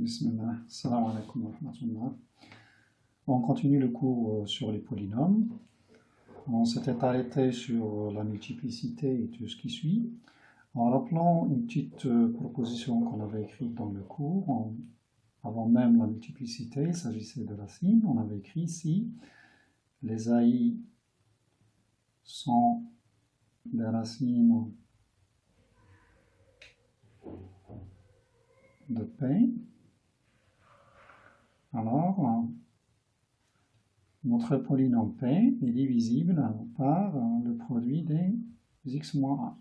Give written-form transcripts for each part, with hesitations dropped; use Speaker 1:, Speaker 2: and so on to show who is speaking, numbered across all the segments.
Speaker 1: Bismillah. Salam alaikum wa rahmatullah. On continue le cours sur les polynômes. On s'était arrêté sur la multiplicité et tout ce qui suit. En rappelant une petite proposition qu'on avait écrite dans le cours, avant même la multiplicité, il s'agissait de racines. On avait écrit si les AI sont des racines de P, alors notre polynôme P est divisible par le produit des x moins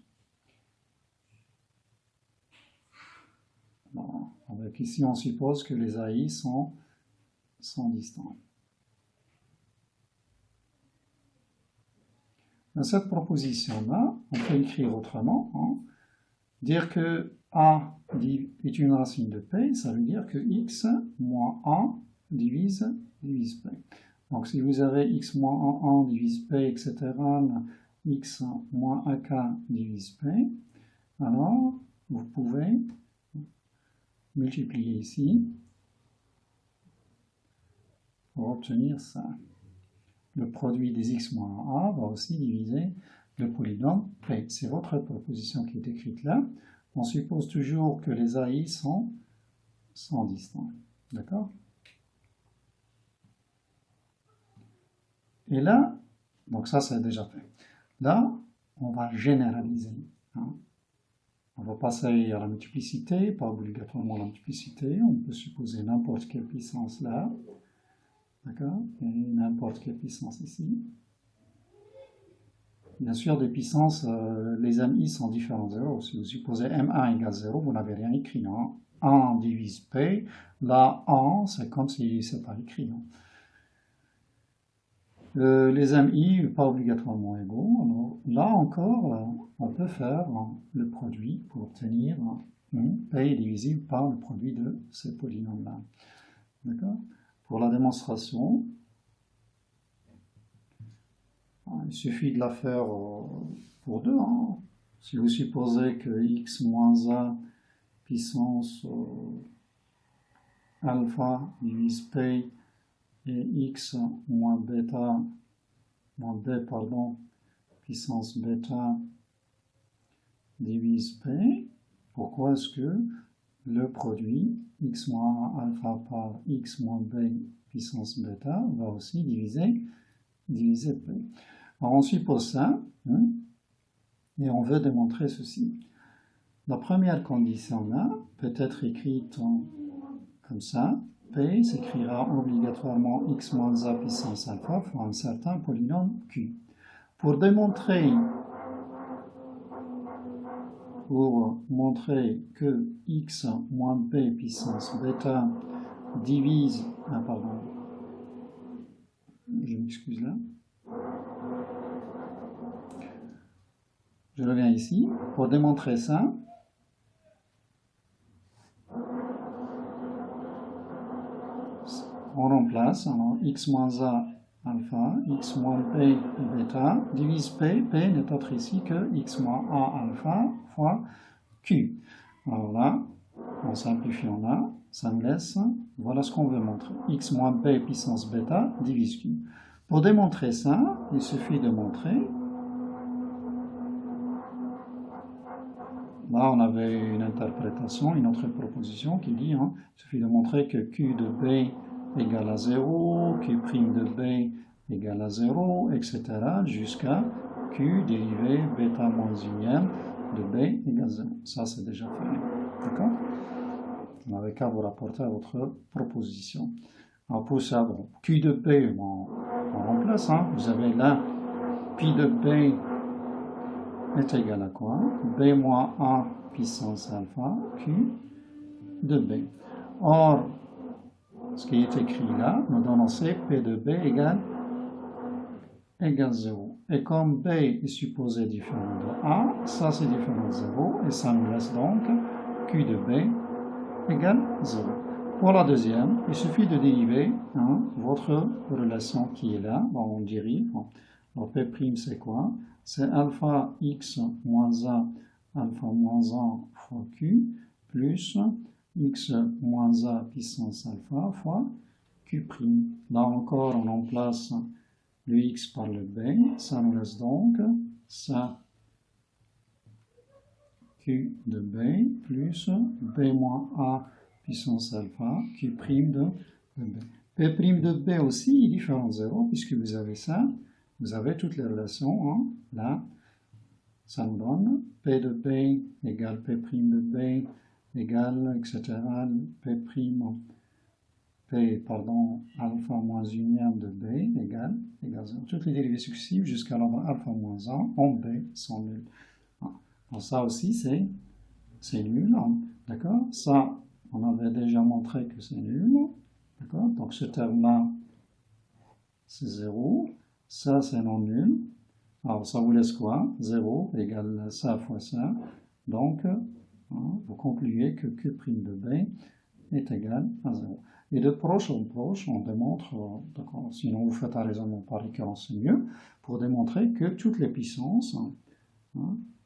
Speaker 1: 1. Bon, avec ici, on suppose que les AI sont distants. Dans cette proposition-là, on peut écrire autrement. Dire que A est une racine de P, ça veut dire que x moins 1 divise P. Donc si vous avez x moins 1 divise P, etc., x moins 1k divise P, alors vous pouvez multiplier ici pour obtenir ça. Le produit des x moins 1 va aussi diviser le polynôme P. C'est votre proposition qui est écrite là. On suppose toujours que les AI sont distants. D'accord? Et là, donc ça c'est déjà fait. Là, on va généraliser. On va passer à la multiplicité, pas obligatoirement la multiplicité. On peut supposer n'importe quelle puissance là. D'accord? Et n'importe quelle puissance ici. Bien sûr, des puissances, les MI sont différents de 0. Si vous supposez M1 égale 0, vous n'avez rien écrit. 1 divise P, là 1, c'est comme si c'est pas écrit. Les MI, pas obligatoirement égaux. Alors, là encore, on peut faire le produit pour obtenir P est divisible par le produit de ces polynômes-là. D'accord? Pour la démonstration, il suffit de la faire pour deux. Si vous supposez que x moins a puissance alpha divise P et x moins bêta, moins b, pardon, puissance bêta divise P, pourquoi est-ce que le produit x moins alpha par x moins b puissance bêta va aussi diviser P? Alors on suppose ça, et on veut démontrer ceci. La première condition là peut être écrite comme ça. P s'écrira obligatoirement x moins a puissance alpha fois un certain polynôme Q. Pour montrer que x moins b puissance bêta divise... Ah pardon, je m'excuse là. Je reviens ici. Pour démontrer ça, on remplace alors, x moins a alpha, x moins p bêta, divise p, p n'est autre ici que x moins a alpha fois q. Alors là, en simplifiant là, ça me laisse, voilà ce qu'on veut montrer. X moins p puissance bêta divise q. Pour démontrer ça, il suffit de montrer, là on avait une interprétation, une autre proposition qui dit, il suffit de montrer que q de b égale à 0, q' de b égale à 0, etc. jusqu'à q dérivé bêta moins unième de b égale 0. Ça c'est déjà fait. D'accord? Vous n'avez qu'à vous rapporter à votre proposition. Alors pour ça, bon, q de p, on remplace. Vous avez là, pi de b est égal à quoi? B moins 1 puissance alpha, q de b. Or, ce qui est écrit là, nous donnons C, P de B égale 0. Et comme B est supposé différent de A, ça c'est différent de 0, et ça nous laisse donc Q de B égale 0. Pour la deuxième, il suffit de dériver votre relation qui est là. Bon, on dérive. Alors P' c'est quoi? C'est alpha x moins A, alpha moins 1 fois Q, plus x moins a puissance alpha fois q'. Là encore, on remplace le x par le b. Ça nous laisse donc ça q de b plus b moins a puissance alpha q' de b. P' de b aussi est différent de 0 puisque vous avez ça. Vous avez toutes les relations là. Ça nous donne P de B égale P' de B égale, etc. Alpha moins unième de B égale 0. Toutes les dérivées successives jusqu'à l'ordre alpha moins 1 en B sont nulles. Donc ça aussi, c'est nul. D'accord? Ça, on avait déjà montré que c'est nul. D'accord? Donc ce terme-là, c'est 0. Ça, c'est non nul. Alors, ça vous laisse quoi? 0 égale ça fois ça. Donc, vous concluez que Q' de B est égal à 0. Et de proche en proche, on démontre, sinon vous faites un raisonnement par récurrence, c'est mieux, pour démontrer que toutes les puissances,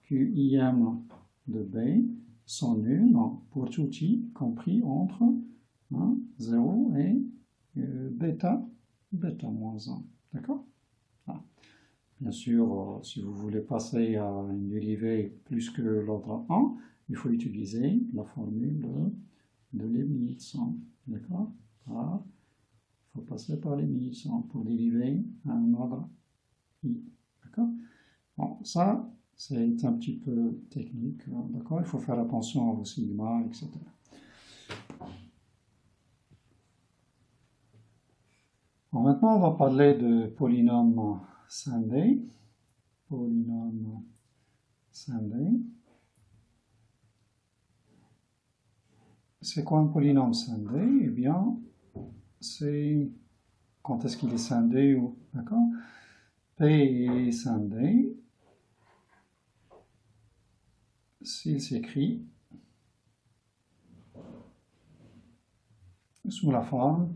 Speaker 1: QIM de B, sont nulles pour tout i compris entre 0 et bêta moins 1. D'accord? Bien sûr, si vous voulez passer à une dérivée plus que l'ordre 1, il faut utiliser la formule de Leibniz. D'accord? Il faut passer par Leibniz pour dériver à un ordre i. D'accord? Bon, ça, c'est un petit peu technique. D'accord? Il faut faire attention à vos sigma, etc. Bon, maintenant, on va parler de polynôme scindé. Polynôme scindé. C'est quoi un polynôme scindé? Eh bien, c'est quand est-ce qu'il est scindé ou d'accord? P est scindé s'il s'écrit sous la forme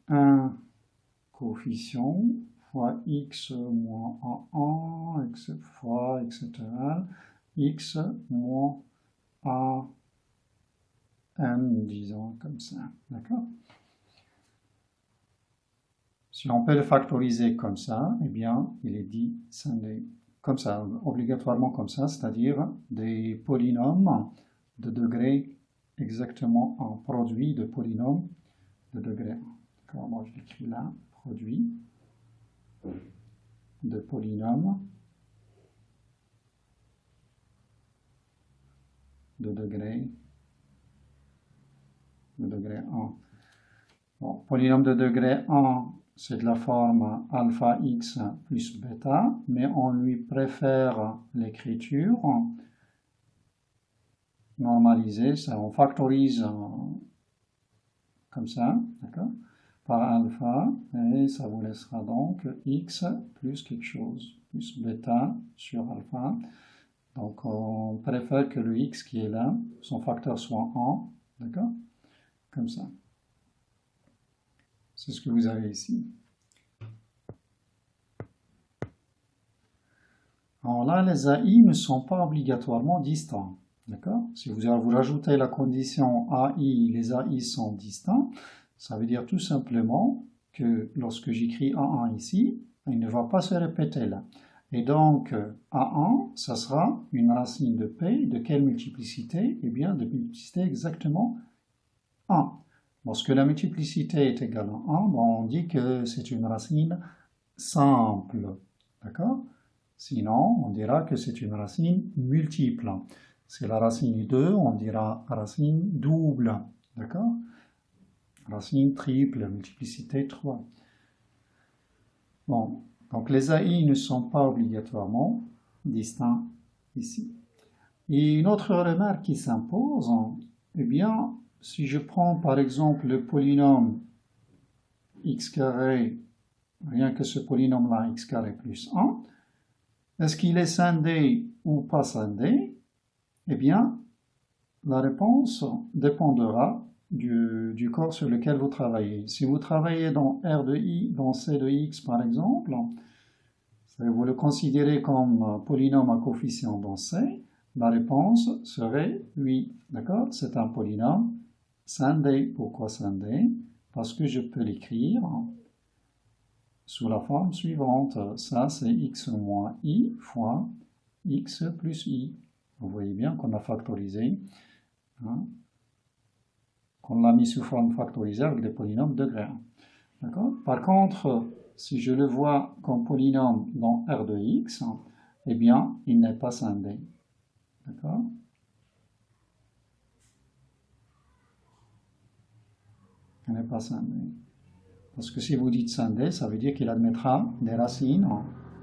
Speaker 1: un coefficient fois x moins a1, fois, etc. X moins a m, disons comme ça. D'accord? Si on peut le factoriser comme ça, eh bien, il est dit scindé. Comme ça, obligatoirement comme ça, c'est-à-dire des polynômes de degré exactement un produit de polynômes de degré 1. D'accord, moi je l'écris là, produit de polynômes de degré 1. Bon, polynôme de degré 1, c'est de la forme alpha x plus bêta, mais on lui préfère l'écriture normalisée, ça on factorise comme ça, d'accord, par alpha, et ça vous laissera donc x plus quelque chose, plus bêta sur alpha. Donc on préfère que le x qui est là, son facteur soit 1, d'accord, comme ça. C'est ce que vous avez ici. Alors là, les AI ne sont pas obligatoirement distants. D'accord? Si vous rajoutez la condition AI, les AI sont distants, ça veut dire tout simplement que lorsque j'écris A1 ici, il ne va pas se répéter là. Et donc, A1, ça sera une racine de P. De quelle multiplicité? Eh bien, de multiplicité exactement 1. Lorsque la multiplicité est égale à 1, bon, on dit que c'est une racine simple. D'accord? Sinon, on dira que c'est une racine multiple. C'est la racine 2, on dira racine double. D'accord? Racine triple, multiplicité 3. Bon, donc les AI ne sont pas obligatoirement distincts ici. Et une autre remarque qui s'impose, eh bien, si je prends par exemple le polynôme x carré, rien que ce polynôme-là, x carré plus 1, est-ce qu'il est scindé ou pas scindé? Eh bien, la réponse dépendra du corps sur lequel vous travaillez. Si vous travaillez dans R de I, dans C de X par exemple, vous le considérez comme polynôme à coefficient dans C, la réponse serait oui. D'accord? C'est un polynôme scindé. Pourquoi scindé? Parce que je peux l'écrire sous la forme suivante. Ça, c'est x moins i fois x plus i. Vous voyez bien qu'on a factorisé, hein, qu'on l'a mis sous forme factorisée avec des polynômes degré 1. D'accord? Par contre, si je le vois comme polynôme dans R de x, eh bien, il n'est pas scindé. D'accord? Il n'est pas scindé. Parce que si vous dites scindé, ça veut dire qu'il admettra des racines.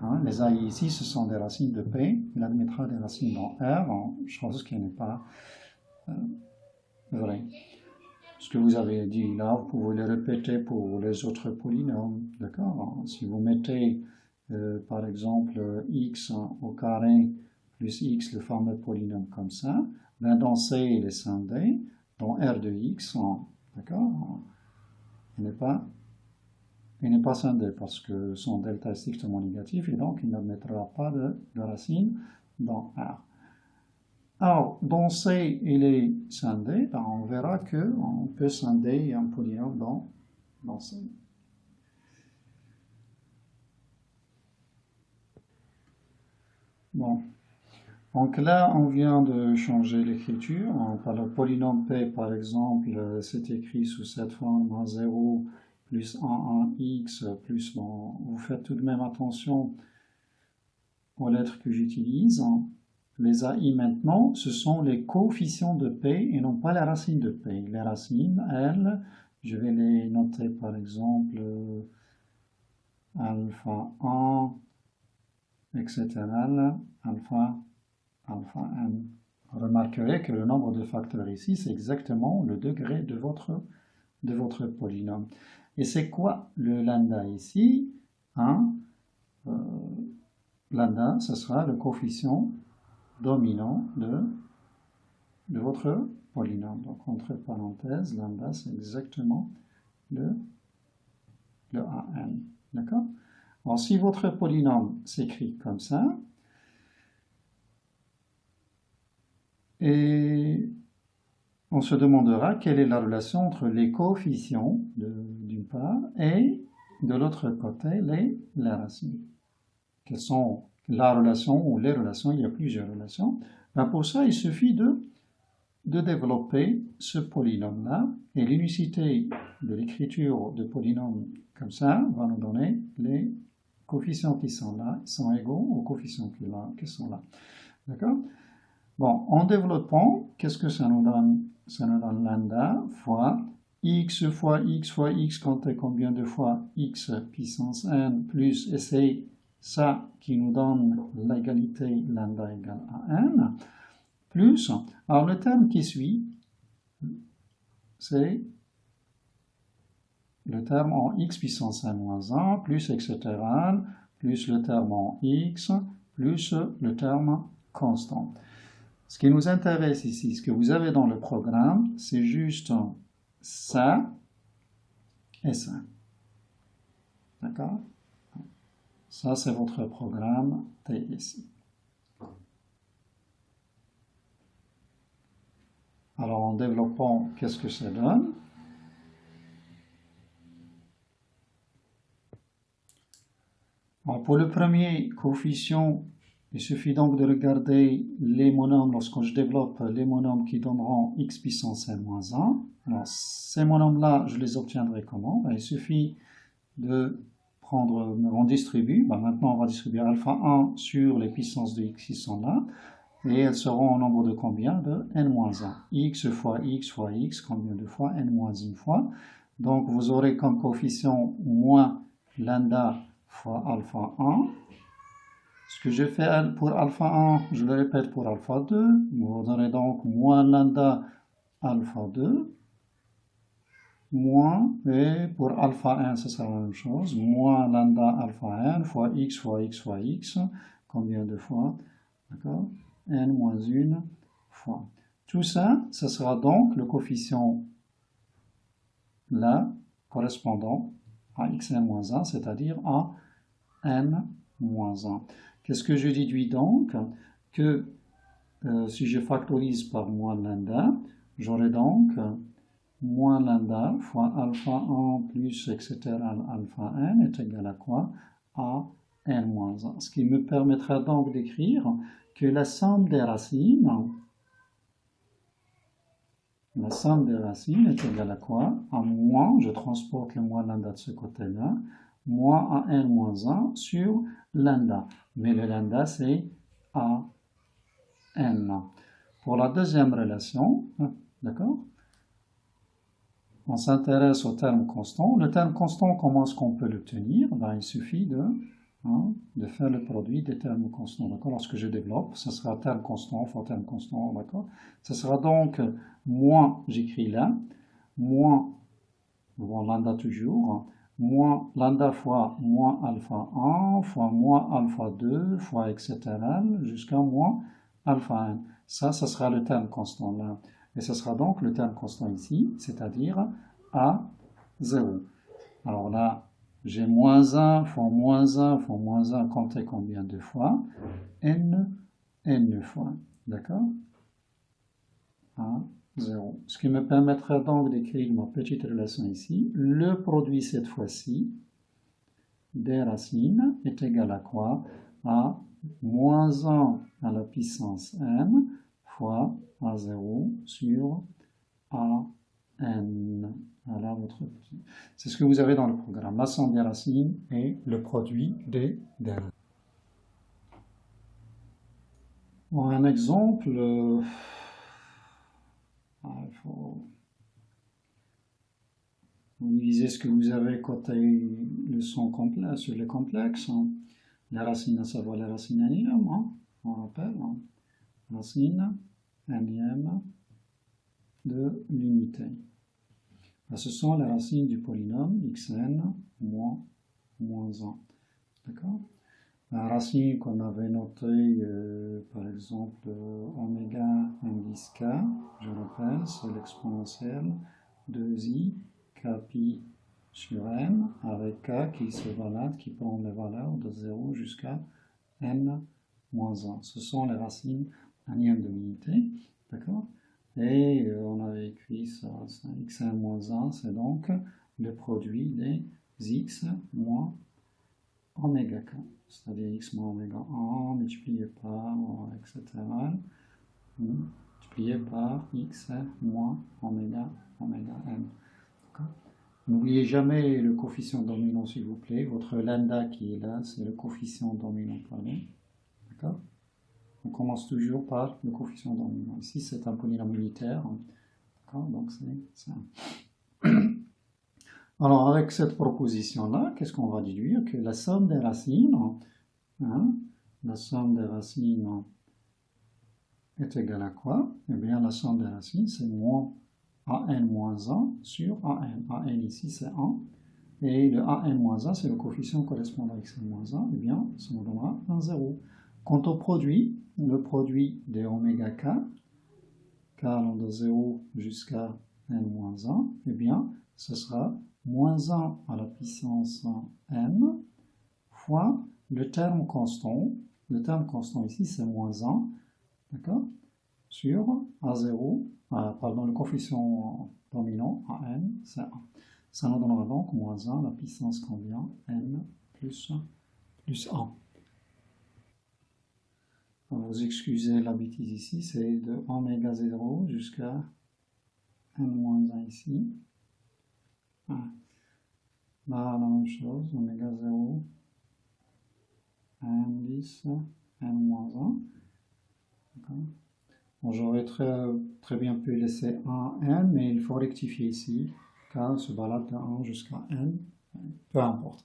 Speaker 1: Hein, les AI ici, ce sont des racines de P. Il admettra des racines dans R, chose qui n'est pas vraie. Ce que vous avez dit là, vous pouvez le répéter pour les autres polynômes. D'accord? Si vous mettez, par exemple, x au carré plus x, le fameux polynôme comme ça, ben dans C, il est scindé. Dans R de x, d'accord? Il n'est pas scindé parce que son delta est strictement négatif et donc il n'admettra pas de racine dans R. Alors, dans C, il est scindé, ben on verra qu'on peut scinder un polynôme dans C. Bon. Donc là, on vient de changer l'écriture. Par le polynôme P, par exemple, c'est écrit sous cette forme 1, 0 plus 1, 1x plus, bon, vous faites tout de même attention aux lettres que j'utilise. Les AI maintenant, ce sont les coefficients de P et non pas les racines de P. Les racines, elles, je vais les noter par exemple alpha 1, etc. Alpha n. Vous remarquerez que le nombre de facteurs ici, c'est exactement le degré de votre polynôme. Et c'est quoi le lambda ici? Lambda, ce sera le coefficient dominant de votre polynôme. Donc, entre parenthèses, lambda, c'est exactement le an. D'accord? Alors, si votre polynôme s'écrit comme ça, et on se demandera quelle est la relation entre les coefficients d'une part et de l'autre côté les racines. Quelles sont la relation ou les relations? Il y a plusieurs relations. Ben pour ça, il suffit de développer ce polynôme-là et l'unicité de l'écriture de polynôme comme ça va nous donner les coefficients qui sont là, ils sont égaux aux coefficients qui sont là. D'accord? Bon, en développant, qu'est-ce que ça nous donne? Ça nous donne lambda fois x, comptez combien de fois x puissance n plus, et c'est ça qui nous donne l'égalité lambda égale à n, plus, alors le terme qui suit, c'est le terme en x puissance n moins 1, plus etc., plus le terme en x, plus le terme constant. Ce qui nous intéresse ici, ce que vous avez dans le programme, c'est juste ça et ça. D'accord? Ça, c'est votre programme T ici. Alors, en développant, qu'est-ce que ça donne? Alors, pour le premier coefficient, il suffit donc de regarder les monômes lorsque je développe les monômes qui donneront x puissance n moins 1. Alors, ces monômes-là, je les obtiendrai comment? Il suffit de prendre, on distribue. Maintenant, on va distribuer alpha 1 sur les puissances de x qui sont là. Et elles seront au nombre de combien? De n moins 1. X fois x fois x, combien de fois? N moins 1 fois. Donc, vous aurez comme coefficient moins lambda fois alpha 1. Ce que je fais pour alpha 1, je le répète pour alpha 2. Vous aurez donc moins lambda alpha 2. Moins, et pour alpha 1, ce sera la même chose. Moins lambda alpha n fois x fois x fois x. Combien de fois? D'accord? N moins 1 fois. Tout ça, ce sera donc le coefficient là, correspondant à xn moins 1, c'est-à-dire à n moins 1. Qu'est-ce que je déduis donc? Que si je factorise par moins lambda, j'aurai donc moins lambda fois alpha 1 plus etc. alpha n est égal à quoi? À n moins 1. Ce qui me permettra donc d'écrire que la somme des racines est égale à quoi? À moins, je transporte le moins lambda de ce côté-là, moins à n moins 1 sur lambda. Mais le lambda, c'est à n. Pour la deuxième relation, d'accord? On s'intéresse au terme constant. Le terme constant, comment est-ce qu'on peut l'obtenir? Ben, il suffit de faire le produit des termes constants. D'accord? Lorsque je développe, ce sera terme constant fois terme constant. D'accord? Ce sera donc moins, j'écris là, moins, bon, lambda toujours, moins lambda fois moins alpha 1 fois moins alpha 2 fois etc. jusqu'à moins alpha n. Ça sera le terme constant là. Et ce sera donc le terme constant ici, c'est-à-dire A0. Alors là, j'ai moins 1 fois moins 1 fois moins 1, comptez combien de fois? N fois. D'accord? A0. Ce qui me permettra donc d'écrire ma petite relation ici. Le produit cette fois-ci des racines est égal à quoi? À moins 1 à la puissance n fois A0 sur AN. Voilà votre petit. C'est ce que vous avez dans le programme. La somme des racines et le produit des racines. Bon, un exemple. Il faut diviser ce que vous avez côté leçon complexe sur les complexes. Les racines, à savoir les racines énièmes, on rappelle. Racine énième de l'unité. Ce sont les racines du polynôme xn moins 1. D'accord? La racine qu'on avait notée, par exemple, oméga indice k, je rappelle, c'est l'exponentielle de i k pi sur n, avec k qui se balade, qui prend les valeurs de 0 jusqu'à n moins 1. Ce sont les racines énièmes de l'unité. D'accord? Et on avait écrit ça, xn moins 1, c'est donc le produit des x moins oméga k, c'est-à-dire x moins oméga 1 multiplié par, etc., multiplié par x moins oméga n. N'oubliez jamais le coefficient dominant, s'il vous plaît. Votre lambda qui est là, c'est le coefficient dominant, pardon. D'accord? On commence toujours par le coefficient dominant. Ici, c'est un polynôme unitaire. D'accord? Donc, c'est ça. Alors, avec cette proposition-là, qu'est-ce qu'on va déduire? Que la somme des racines, la somme des racines est égale à quoi? Eh bien, la somme des racines, c'est moins an moins 1 sur an. An ici, c'est 1. Et le an moins 1, c'est le coefficient correspondant à xn moins 1. Eh bien, ça nous donnera un 0. Quant au produit, le produit des oméga k, allant de 0 jusqu'à n-1, eh bien, ce sera moins 1 à la puissance n fois le terme constant. Le terme constant ici, c'est moins 1, d'accord, sur A0, pardon, le coefficient dominant, AN, c'est 1. Ça nous donnera donc moins 1 à la puissance combien? N plus 1. Vous excusez la bêtise ici, c'est de oméga 0 jusqu'à n-1 ici. Là, la même chose, oméga 0, n10, n-1. Bon, j'aurais très bien pu laisser 1, n, mais il faut rectifier ici, car se balade de 1 jusqu'à n, peu importe.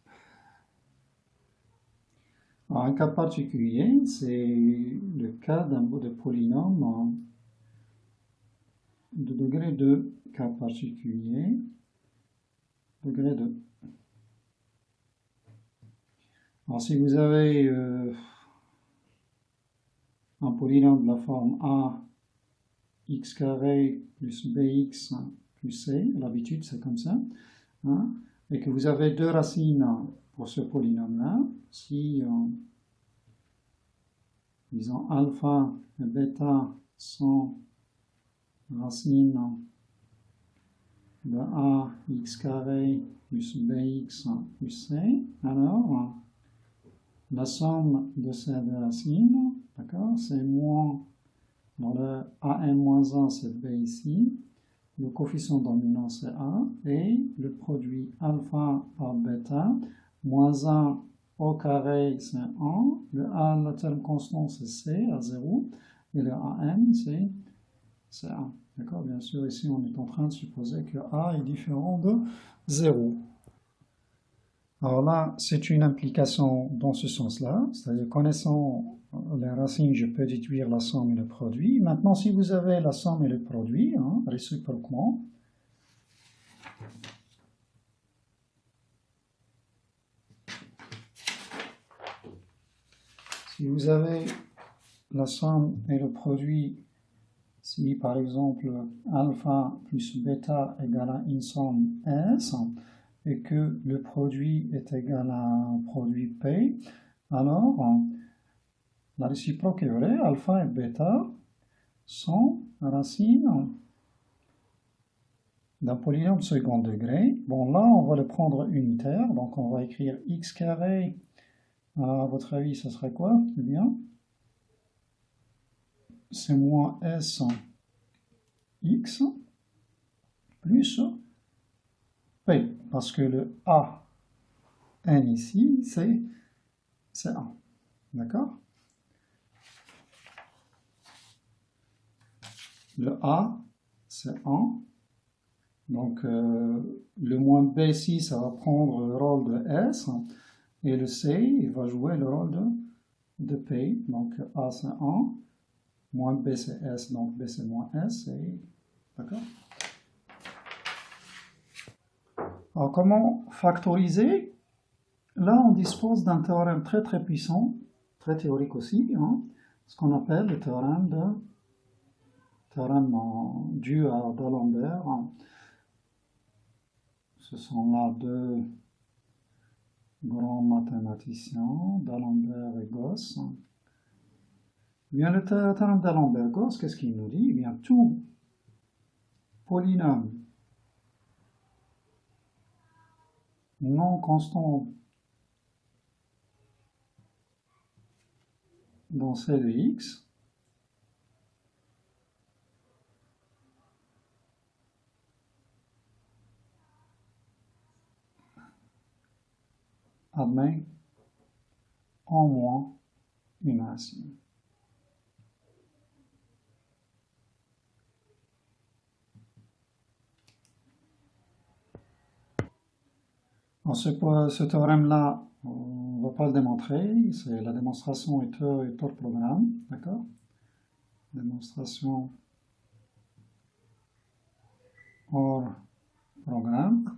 Speaker 1: Alors, un cas particulier, c'est le cas d'un bout de polynôme de degré 2, cas particulier, degré 2. Alors, si vous avez un polynôme de la forme a x carré plus bx plus c, l'habitude c'est comme ça, et que vous avez deux racines pour ce polynôme-là, si, disons, alpha et bêta sont racines de a x carré plus bx plus c, alors la somme de ces deux racines, d'accord, c'est moins, dans le an-1 c'est b ici, le coefficient dominant c'est a, et le produit alpha par bêta, moins 1 au carré c'est 1, le a, le terme constant c'est c à 0, et le an c'est 1. D'accord? Bien sûr, ici on est en train de supposer que a est différent de 0. Alors là, c'est une implication dans ce sens-là, c'est-à-dire connaissant les racines, je peux déduire la somme et le produit. Maintenant, si vous avez la somme et le produit, hein, réciproquement, si vous avez la somme et le produit, si par exemple alpha plus bêta égale à une somme S, et que le produit est égal à un produit P, alors la réciproque est vraie, alpha et bêta sont racines d'un polynôme de second degré. Bon, là, on va le prendre unitaire, donc on va écrire x carré. À votre avis, ça serait quoi? Eh bien, c'est moins s x plus p, parce que le a n ici, c'est 1. D'accord? Le a, c'est 1. Donc, le moins b ici, ça va prendre le rôle de s. Et le c, il va jouer le rôle de p. Donc, a, c'est 1. Moins b, c'est s. Donc, b, c'est moins s. D'accord? Alors, comment factoriser? Là, on dispose d'un théorème très très puissant, très théorique aussi, hein, ce qu'on appelle le théorème dû à d'Alembert. Ce sont là deux grands mathématiciens, d'Alembert et Gauss. Bien, le théorème d'Alembert-Gauss, qu'est-ce qu'il nous dit? Eh bien, tout polynôme non constant dans C de x admet au moins une racine. Alors ce théorème-là, on ne va pas le démontrer, la démonstration est hors programme, d'accord? Démonstration hors programme.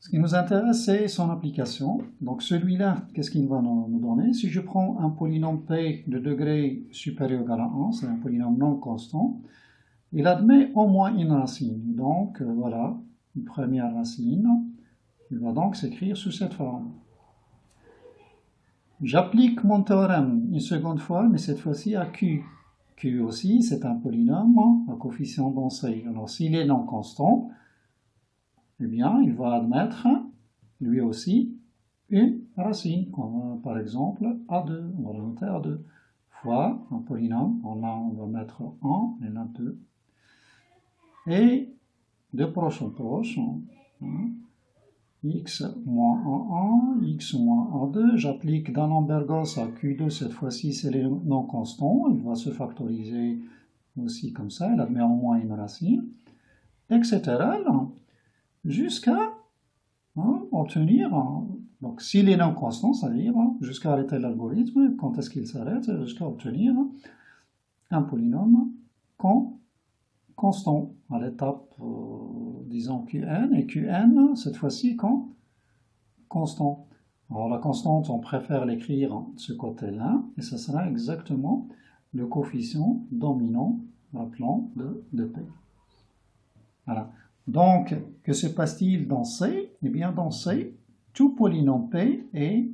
Speaker 1: Ce qui nous intéresse, c'est son application. Donc celui-là, qu'est-ce qu'il va nous donner? Si je prends un polynôme P de degré supérieur ou égal à 1, c'est un polynôme non constant, il admet au moins une racine. Donc voilà, une première racine. Il va donc s'écrire sous cette forme. J'applique mon théorème une seconde fois, mais cette fois-ci à Q. Q aussi, c'est un polynôme à coefficient densé. Alors s'il est non constant, eh bien, il va admettre, lui aussi, une racine, comme par exemple A2, on va le noter A2, fois un polynôme, là on va mettre 1 et là 2. Et de proche en proche, hein, x moins 1, x moins 2, j'applique d'Alembert-Gauss à Q2, cette fois-ci c'est les non constants, il va se factoriser aussi comme ça, il admet au moins une racine, etc. Jusqu'à obtenir, donc s'il est non constant, c'est-à-dire jusqu'à arrêter l'algorithme, quand est-ce qu'il s'arrête? Jusqu'à obtenir un polynôme constant à l'étape, disons Qn, et Qn, cette fois-ci, constant. Alors la constante, on préfère l'écrire de ce côté-là, et ce sera exactement le coefficient dominant, rappelons, de P. Voilà. Donc, que se passe-t-il dans C? Eh bien, dans C, tout polynôme P est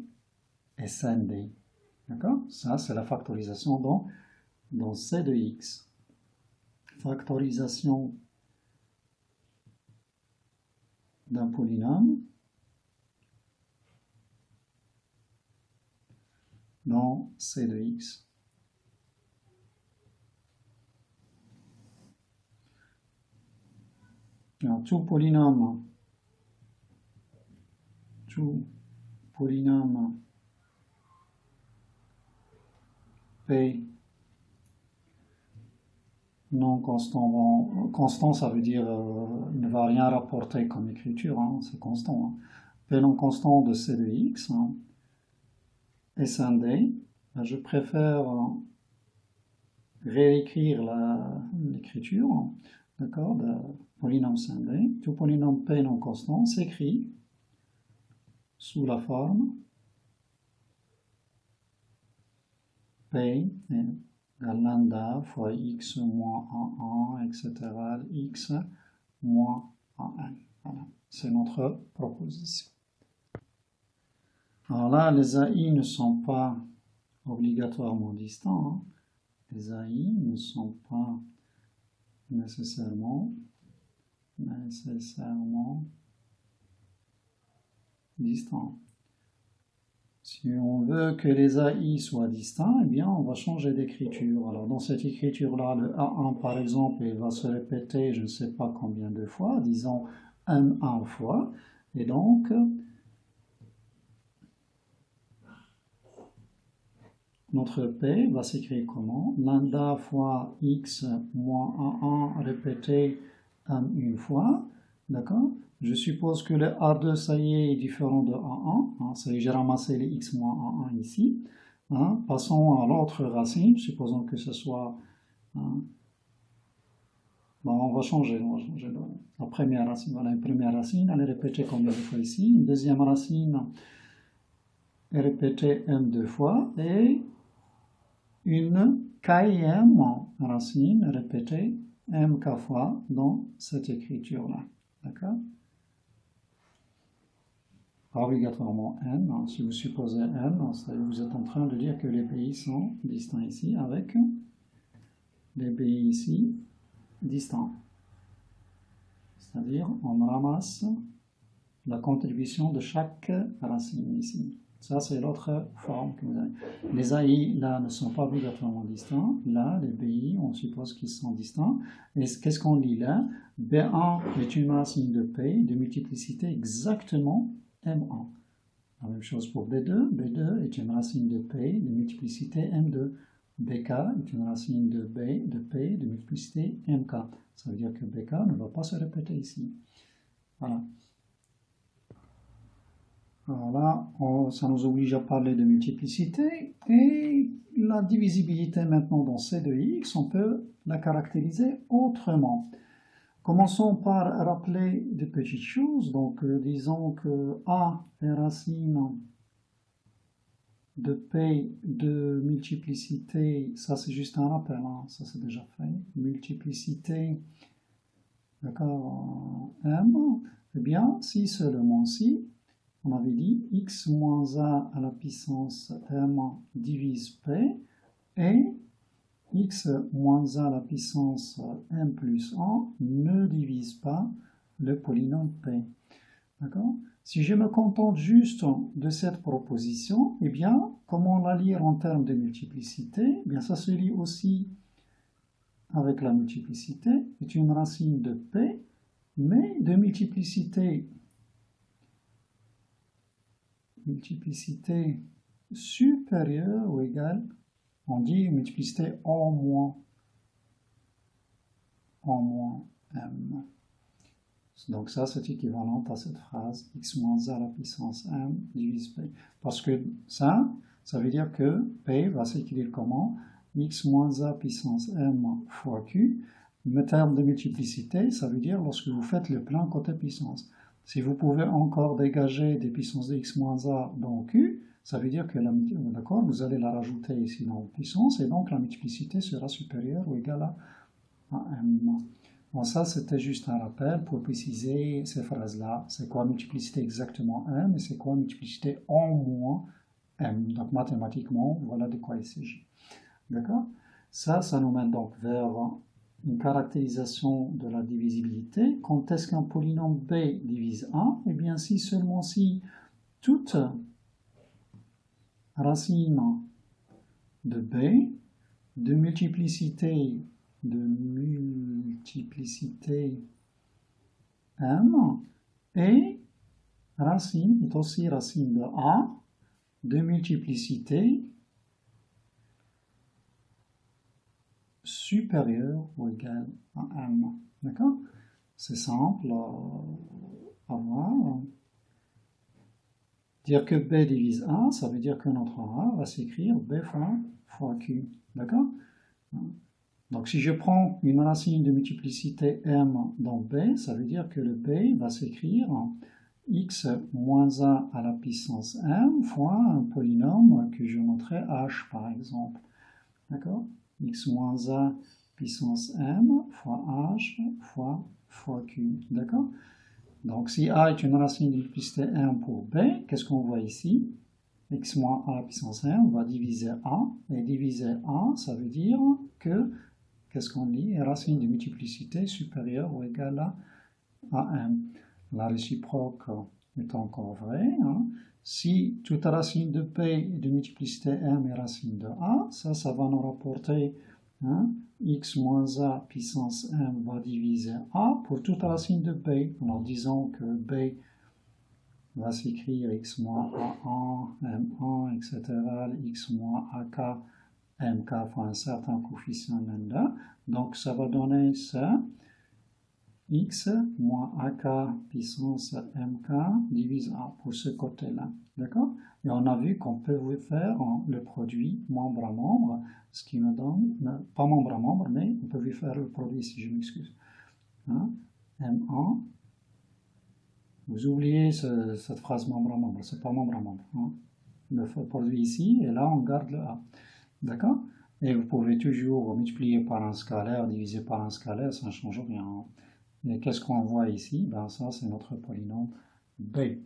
Speaker 1: SND. D'accord? Ça, c'est la factorisation dans C de X. Factorisation d'un polynôme dans C de X. Alors, tout polynôme P non constant. Constant, ça veut dire il ne va rien rapporter comme écriture, hein, c'est constant. Hein. P non constant de C de X, hein, SND, je préfère réécrire l'écriture, hein, d'accord, de polynôme SND. Tout polynôme P non constant s'écrit sous la forme P égale lambda fois x moins 1, etc. x moins 1. Voilà, c'est notre proposition. Alors là, les AI ne sont pas obligatoirement distants. Hein. Les AI ne sont pas nécessairement distants. Si on veut que les AI soient distincts, eh bien, on va changer d'écriture. Alors, dans cette écriture-là, le A1, par exemple, il va se répéter, je ne sais pas combien de fois, disons M1 fois. Et donc, notre P va s'écrire comment? Lambda fois X moins 1 répété M une fois. D'accord? Je suppose que le A2, ça y est différent de A1. Hein, ça y est, j'ai ramassé les X moins A1 ici. Hein, passons à l'autre racine. Supposons que ce soit... Hein, bon, on va changer la première racine. Voilà, une première racine, elle est répétée combien de fois ici? Une deuxième racine est répétée M deux fois. Et une quatrième racine est répétée MK fois dans cette écriture-là. D'accord? Pas obligatoirement n. Hein. Si vous supposez n, vous êtes en train de dire que les pays sont distincts ici avec les pays ici distants. C'est-à-dire, on ramasse la contribution de chaque racine ici. Ça, c'est l'autre forme que vous avez. Les AI, là, ne sont pas obligatoirement distincts. Là, les BI, on suppose qu'ils sont distincts. Et qu'est-ce qu'on lit là? B1 est une racine de P de multiplicité exactement M1. La même chose pour B2. B2 est une racine de P de multiplicité M2. BK est une racine de B de P de multiplicité MK. Ça veut dire que BK ne va pas se répéter ici. Voilà. Alors là, ça nous oblige à parler de multiplicité et la divisibilité maintenant dans C de X, on peut la caractériser autrement. Commençons par rappeler des petites choses. Donc, disons que A est racine de P de multiplicité, ça c'est juste un rappel, hein, ça c'est déjà fait, multiplicité, d'accord, M, eh bien, si seulement si, on avait dit x moins a à la puissance m divise p, et x moins a à la puissance m plus 1 ne divise pas le polynôme p. D'accord? Si je me contente juste de cette proposition, eh bien, comment la lire en termes de multiplicité? Eh bien, ça se lit aussi avec la multiplicité, est une racine de p, mais de multiplicité supérieure ou égale, on dit multiplicité en moins m. Donc ça, c'est équivalent à cette phrase x moins a à la puissance m divise p. Parce que ça veut dire que p va s'écrire comment? X moins a puissance m fois q. Le terme de multiplicité, ça veut dire lorsque vous faites le plein côté puissance. Si vous pouvez encore dégager des puissances de x moins a dans q, ça veut dire que d'accord, vous allez la rajouter ici dans puissance, et donc la multiplicité sera supérieure ou égale à m. Bon, ça, c'était juste un rappel pour préciser ces phrases-là. C'est quoi multiplicité exactement m et c'est quoi multiplicité en moins m. Donc, mathématiquement, voilà de quoi il s'agit. D'accord? Ça nous mène donc vers une caractérisation de la divisibilité. Quand est-ce qu'un polynôme b divise 1? Eh bien, si seulement si toute racine de b de multiplicité m est aussi racine de a de multiplicité supérieure ou égale à m. D'accord? C'est simple à voir. Dire que b divise a, ça veut dire que notre a va s'écrire b fois q. D'accord? Donc si je prends une racine de multiplicité m dans b, ça veut dire que le b va s'écrire x moins a à la puissance m fois un polynôme que je noterai h par exemple. D'accord? X moins a puissance m fois h fois q. D'accord? Donc si a est une racine de multiplicité m pour b, qu'est-ce qu'on voit ici? X moins a puissance m, on va diviser a. Et diviser a, ça veut dire que, qu'est-ce qu'on dit? Racine de multiplicité supérieure ou égale à m. La réciproque est encore vraie. Hein. Si toute racine de p de multiplicité m est racine de a, ça va nous rapporter x moins a puissance m va diviser a pour toute racine de b. Alors disons que b va s'écrire x moins a1, m1, etc. x moins ak, mk fois un certain coefficient lambda. Donc ça va donner ça. X moins AK puissance MK divise A pour ce côté-là. D'accord? Et on a vu qu'on peut faire le produit membre à membre, ce qui me donne, pas membre à membre, mais on peut faire le produit ici, je m'excuse. Hein? M1. Vous oubliez cette phrase membre à membre, c'est pas membre à membre. Hein? Le produit ici, et là on garde le A. D'accord? Et vous pouvez toujours multiplier par un scalaire, diviser par un scalaire, ça ne change rien. Et qu'est-ce qu'on voit ici? Ben ça, c'est notre polynôme b.